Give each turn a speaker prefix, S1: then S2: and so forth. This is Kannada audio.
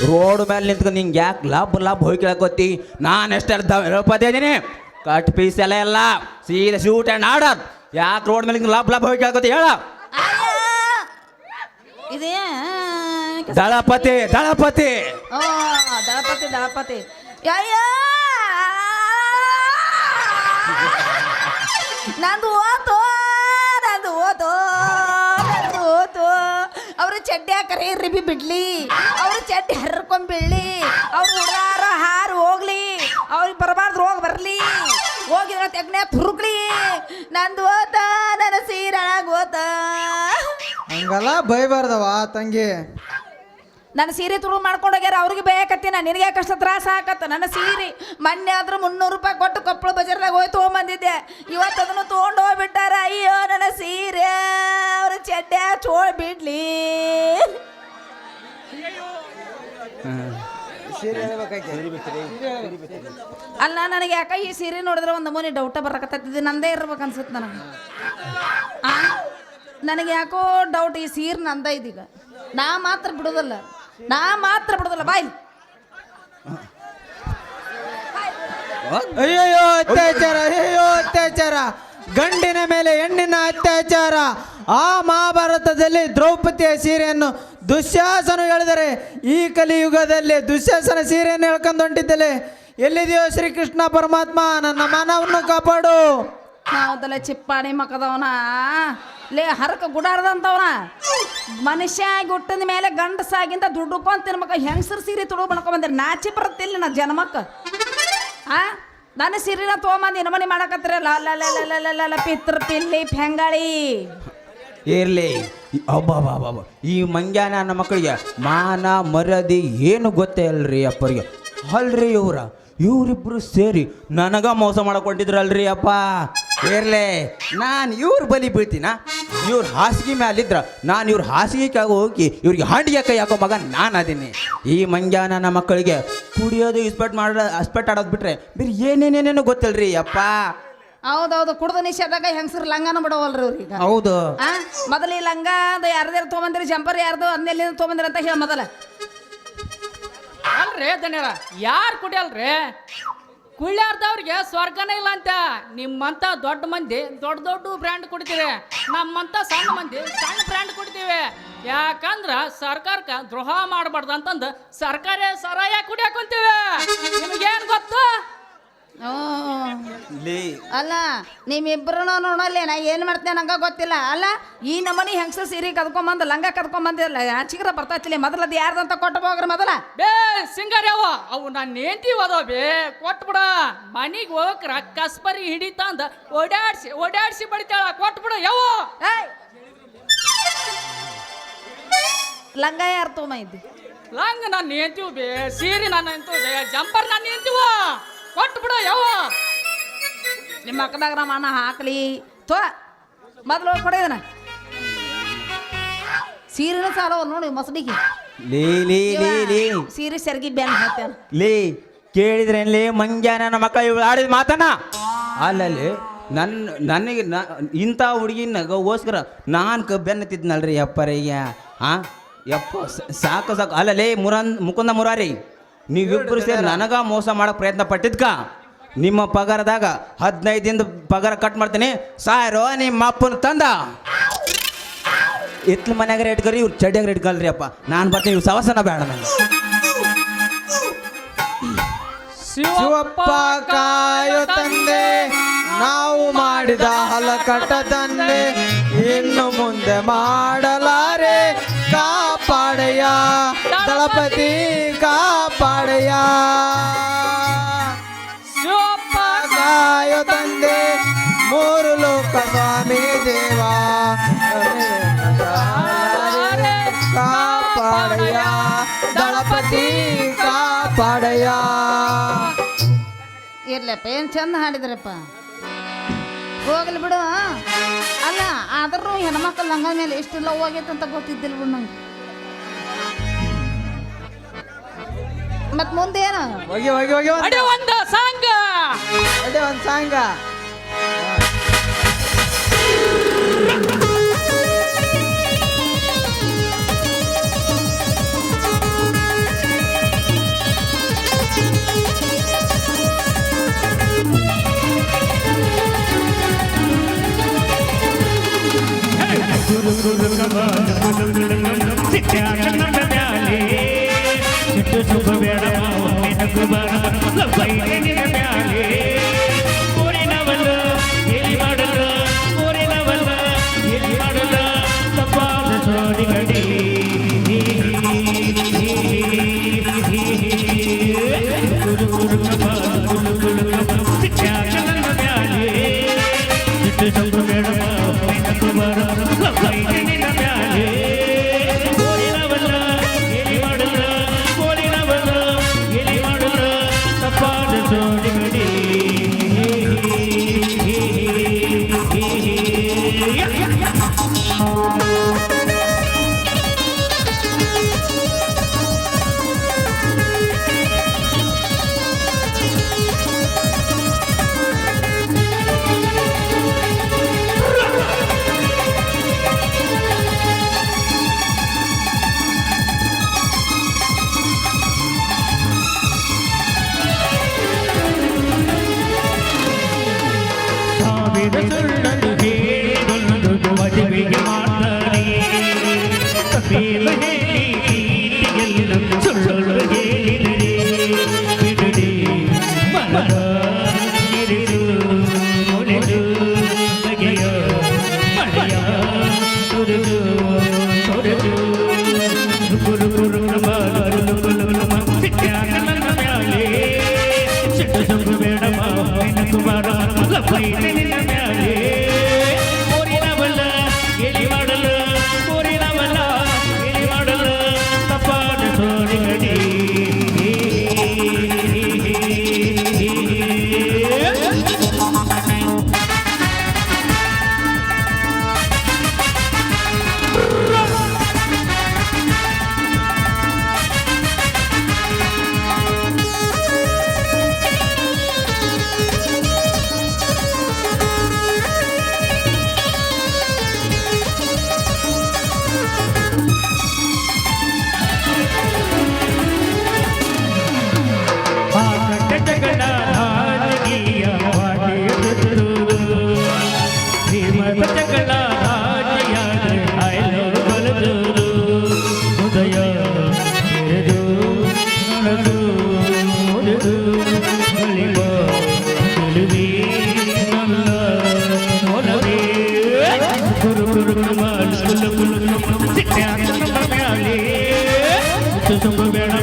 S1: ರೋಡ್ ಮೇಲೆ ನಿಂತ್ಕೊಂಡು ನಿಂಗೆ ಯಾಕೆ ಲಾಭ ಹೋಗಿ ಕೇಳಕೋತಿ ನಾನು ಎಷ್ಟೆಲ್ಲ ಹೇಳ್ಪದೇ ಇದೀನಿ ಕಟ್ ಪೀಸ್ ಎಲ್ಲ ಸೀದಾ ಶೂಟ್ ಆ್ಯಂಡ್ ಆರ್ಡರ್ ಯಾಕೆ ರೋಡ್ ಮೇಲೆ ಲಾಭ ಹೋಗಿ ಕೇಳ್ಕೋತಿ ಹೇಳ
S2: ಇದೇ
S1: ದಳಪತಿ
S2: ದಳಪತಿ ಅಯ್ಯ ನಂದು ಓತು ಅವ್ರ ಚಡ್ಡಿ ಹಾಕರೆ ರಿಬಿ ಬಿಡ್ಲಿ ಅವ್ರ ಚಡ್ಡಿ ಹರ್ಕೊಂಡ್ ಬಿಡ್ಲಿ ಅವ್ರು ಹುಡುಗಾರ ಹಾರು ಹೋಗ್ಲಿ ಅವ್ರಿಗೆ ಬರಬಾರ್ದು ರೋಗ ಬರ್ಲಿ ಹೋಗಿದ್ರ ತೆಗ್ನೆ ತುರುಕ್ಲಿ ನಂದು ಓತ ನನ್ನ ಸೀರಾಗ ಓತ
S3: ಹಂಗಲ್ಲ ಬೈಬಾರ್ದವ ತಂಗಿ.
S2: ನನ್ನ ಸೀರೆ ತುಳು ಮಾಡ್ಕೊಂಡೋಗ್ಯಾರ ಅವ್ರಿಗೆ ಬೇಕತ್ತೀನ ನಿನಗೆ ಕಷ್ಟ ತ್ರಾಸ ಆಕತ್ತ. ನನ್ನ ಸೀರೆ ಮೊನ್ನೆ ಆದ್ರೂ 300 ರೂಪಾಯಿ ಕೊಟ್ಟು ಕೊಪ್ಪಳ ಬಜಾರ್ದಾಗ ಹೋಗಿ ತೊಗೊಂಬಂದಿದ್ದೆ. ಇವತ್ತು ಅದನ್ನು ತೊಗೊಂಡು ಹೋಗ್ಬಿಟ್ಟಾರ. ಅಯ್ಯೋ ನನ್ನ ಸೀರೆ ಅವ್ರ ಚಡ್ಡೆ ಚೋಳ್ ಬಿಡ್ಲಿ. ಅಲ್ಲ ನನಗೆ ಯಾಕ ಈ ಸೀರೆ ನೋಡಿದ್ರೆ ಒಂದು ನಮೂನಿ ಡೌಟ ಬರಕತ್ತಿದ್ದು ನಂದೇ ಇರ್ಬೇಕು ಅನ್ಸುತ್ತೆ ನನಗೆ. ನನಗೆ ಯಾಕೋ ಡೌಟ್ ಈ ಸೀರೆ ನಂದ ಇದೀಗ. ನಾ ಮಾತ್ರ ಬಿಡೋದಲ್ಲ ಬಾಯ್.
S3: ಅಯ್ಯೋ ಅತ್ಯಾಚಾರ ಗಂಡಿನ ಮೇಲೆ ಹೆಣ್ಣಿನ ಅತ್ಯಾಚಾರ. ಆ ಮಹಾಭಾರತದಲ್ಲಿ ದ್ರೌಪದಿಯ ಸೀರೆಯನ್ನು ದುಶ್ಯಾಸನ ಹೇಳಿದರೆ ಈ ಕಲಿಯುಗದಲ್ಲಿ ದುಶ್ಯಾಸನ ಸೀರೆಯನ್ನು ಹೇಳ್ಕೊಂಡು ಹೊಂಟಿದ್ದಲೆ ಎಲ್ಲಿದೆಯೋ ಶ್ರೀಕೃಷ್ಣ ಪರಮಾತ್ಮ ನನ್ನ ಮಾನವನ್ನು ಕಾಪಾಡು.
S2: ನಾವದಲ್ಲ ಚಿಪ್ಪಾಣಿ ಮಕ್ಕದವನ ಲೇ ಹರಕ ಗುಡಾರ್ದಂತವನ ಮನುಷ್ಯ ಹುಟ್ಟಿದ ಮೇಲೆ ಗಂಡಸಾಗಿಂತ ದುಡ್ಡುಕೊಂತ ತಿನ್ಮಕ್ಕ ಹೆಂಗಸರು ಸೀರೆ ತುಳು ಮಾಡ್ಕೊಂಡ್ ಬಂದಿರಿ. ನಾಚಿ ಬರುತ್ತಿಲ್ಲ ನಾ ಜನ್ಮಕ್ಕ. ನನ್ನ ಸೀರೆನ ತೊಗೊಂಬಂದು ಮನೆ ಮಾಡಕತ್ತಿರಲ್ಲ ಪಿತೃ ಪಿಲ್ಲಿ ಫೆಂಗಾಳಿ
S1: ಇರ್ಲಿ ಅಬ್ಬಾ ಈ ಮಂಗ್ಯಾನ ನನ್ನ ಮಕ್ಕಳಿಗೆ ಮಾನ ಮರ್ಯಾದೆ ಏನು ಗೊತ್ತೇ ಅಲ್ರಿ ಅಪ್ಪರಿಗೆ. ಅಲ್ರಿ ಇವರಿಬ್ರು ಸೇರಿ ನನಗ ಮೋಸ ಮಾಡಕೊಂಡಿದ್ರಲ್ರಿ ಅಪ್ಪ. ಇರ್ಲಿ ನಾನು ಇವ್ರ ಬಲಿ ಬೀಳ್ತೀನ. ಇವ್ರ ಹಾಸಿಗೆ ಮ್ಯಾಲಿದ್ರ ನಾನು ಇವ್ರ ಹಾಸಿಗೆ ಕೆಳಗೆ ಹೋಗಿ ಇವ್ರಿಗೆ ಹಾಂಡಿಗೆ ಕೈ ಹಾಕೋ ಮಗ ನಾನು ಅದೀನಿ. ಈ ಮಂಗ್ಯಾನ ನನ್ನ ಮಕ್ಕಳಿಗೆ ಕುಡಿಯೋದು ಇಸ್ಪೆಟ್ ಆಡೋದು ಬಿಟ್ರೆ ಬೇರೆ ಏನೇನೇನೇನು ಗೊತ್ತಿಲ್ರಿ ಅಪ್ಪ.
S2: ಹೌದೌದು ಕುಡ್ದು ನಿಷೇಧಾಗ ಹೆಂಗಸರು ಲಂಗಾನ ಬಿಡವಲ್ರಿ ಅವ್ರಿಗೆ.
S1: ಹೌದು
S2: ಮೊದಲು ಈ ಲಂಗ ಯಾರ್ದಾರು ತೊಗೊಂಬಂದಿರಿ ಜಂಪರ್ ಯಾರ್ದು ಅದನ್ನೆಲ್ಲ ತೊಗೊಂಬಂದಿರ ಅಂತ ಹೇಳ ಮೊದಲ.
S4: ಅಲ್ರಿ ದಣ್ಯರ ಯಾರು ಕುಡಿಯಲ್ರಿ? ಕುಳ್ಯಾರ್ದವ್ರಿಗೆ ಸ್ವರ್ಗನೇ ಇಲ್ಲ ಅಂತ. ನಿಮ್ಮಂತ ದೊಡ್ಡ ಮಂದಿ ದೊಡ್ಡ ಬ್ರ್ಯಾಂಡ್ ಕುಡಿತೀವಿ, ನಮ್ಮಂತ ಸಣ್ಣ ಮಂದಿ ಸಣ್ಣ ಬ್ರ್ಯಾಂಡ್ ಕುಡಿತೀವಿ. ಯಾಕಂದ್ರ ಸರ್ಕಾರಕ್ಕೆ ದ್ರೋಹ ಮಾಡಬಾರ್ದು ಅಂತಂದು ಸರ್ಕಾರಿ ಸರಾಯ ಕುಡಿಯಾಕೊಂತೀವಿ. ನಿಮ್ಗೇನ್ ಗೊತ್ತು?
S2: ಅಲ್ಲ ನಿಮ್ಮಿಬ್ರು ನೋಡಲ್ಲ ನಾ ಏನ್ ಮಾಡ್ತೇನೆ ನಂಗ ಗೊತ್ತಿಲ್ಲ. ಅಲ್ಲ ಈ ನಮ್ಮನಿ ಹೆಂಗಸ ಸೀರೆ ಕದ್ಕೊಂಬಂದು ಲಂಗ ಕದ್ಕೊಂಬಂದಿಲ್ಲ ಚಿಗ್ರ ಬರ್ತಾಚಿಲ್ಲ. ಮೊದಲದು ಯಾರ್ದಂತ ಕೊಟ್ಟು ಹೋಗ್ರಿ ಮೊದಲ.
S4: ಬೇ ಸಿಂಗಾರಿ ಅವು ನಾನು ನೇಂತೀವಿ ಅದಾವ ಬೇ ಕೊಟ್ಬಿಡ. ಮನಿಗೆ ಹೋಗ್ರ ಕಸ್ಬರಿ ಹಿಡಿತಂದ ಓಡಾಡ್ಸಿ ಬಡಿತಾಳ ಕೊಟ್ಬಿಡ. ಯಾವ
S2: ಲಂಗ ಯಾರು ತೊಗೊಂಬ ಇದ್ದಿ?
S4: ಲಂಗ ನಾನು ನೇಂತೀವಿ ಬೇ, ಸೀರೆ ನಾನು ನಿಂತೀವಿ, ಜಂಪರ್ ನಾನು ನಿಂತೀವ ಕೊಟ್ಬಿಡ. ಯಾವ
S2: ನಿಮ್ಮ ಅಕ್ಕದಾಗ ನಮ್ಮ ಅಣ್ಣ ಹಾಕ್ಲಿ ತೋ ಮೊದಲು ಕೊಡೋದನ ಸೀರೆನ ಸಾಲ ನೋಡಿ ಮಸಡಿಗೆ ಸೀರೆ ಸೆರಗಿ ಬ್ಯಾನ್ ಹಾಕ್ಯಾನ.
S1: ಕೇಳಿದ್ರೇನ್ಲಿ ಮಂಗ್ಯಾನ ನನ್ನ ಮಕ್ಕಳು ಇವ್ರು ಆಡಿದ ಮಾತನ ಅಲ್ಲಲ್ಲಿ ನನಗೆ ಇಂಥ ಹುಡುಗಿನಗೋಸ್ಕರ ನಾನು ಬೆನ್ನತ್ತಿದ್ನಲ್ರಿ ಅಪ್ಪರಿಗೆ. ಯಪ್ಪ ಸಾಕು ಅಲ್ಲಲೇ ಮುಕುಂದ ಮುರಾರಿ ನೀವಿಬ್ಬರು ಸೇರಿ ನನಗ ಮೋಸ ಮಾಡೋಕೆ ಪ್ರಯತ್ನ ಪಟ್ಟಿದ್ಕ ನಿಮ್ಮ ಪಗಾರದಾಗ 15 ದಿನದ ಪಗಾರ ಕಟ್ ಮಾಡ್ತೀನಿ. ಸಾಯರೋ ನಿಮ್ಮ ಅಪ್ಪನ ತಂದ ಎತ್ಲ ಮನ್ಯಾಗ ರೇಟ್ ಕರಿ ಇವ್ರು ಚಡ್ಯಾಗ ರೇಟ್ ಕಲ್ರಿ ಅಪ್ಪ. ನಾನು ಬರ್ತೀನಿ, ಇವ್ರು ಸವಸನ ಬೇಡ ನನಗೆ.
S3: ಶಿವಪ್ಪ ಕಾಯೋ ತಂದೆ ನಾವು ಮಾಡಿದ ಹಲಕಟ ತಂದೆ ಇನ್ನು ಮುಂದೆ ಮಾಡಲಾರೆ ಕಾಪಾಡಯ್ಯ ದಳಪತಿ ಕಾಪಾಡಯ್ಯ. ಶಿವಪ್ಪ ಕಾಯೋ ತಂದೆ ಮೂರು ಲೋಕ ಸ್ವಾಮಿ ದೇವ ಕಾಪಾಡಯ್ಯ ದಳಪತಿ ಕಾಪಾಡಯ್ಯ.
S2: ಇರ್ಲಪ್ಪ ಏನು ಚಂದ ಹಾಡಿದ್ರಪ್ಪ. ಹೋಗ್ಲಿ ಬಿಡು. ಅಲ್ಲ ಆದ್ರೂ ಹೆಣ್ಮಕ್ಳು ಲಂಗ ಮೇಲೆ ಎಷ್ಟು ಲವ್ ಆಗೈತೆ ಅಂತ ಗೊತ್ತಿದ್ದಿಲ್ಲ ಬಿಡು ನಂಗೆ. ಮತ್ ಮುಂದೇನು
S4: ಒಂದು
S3: ಸಾಂಗ
S5: ಬೇಡ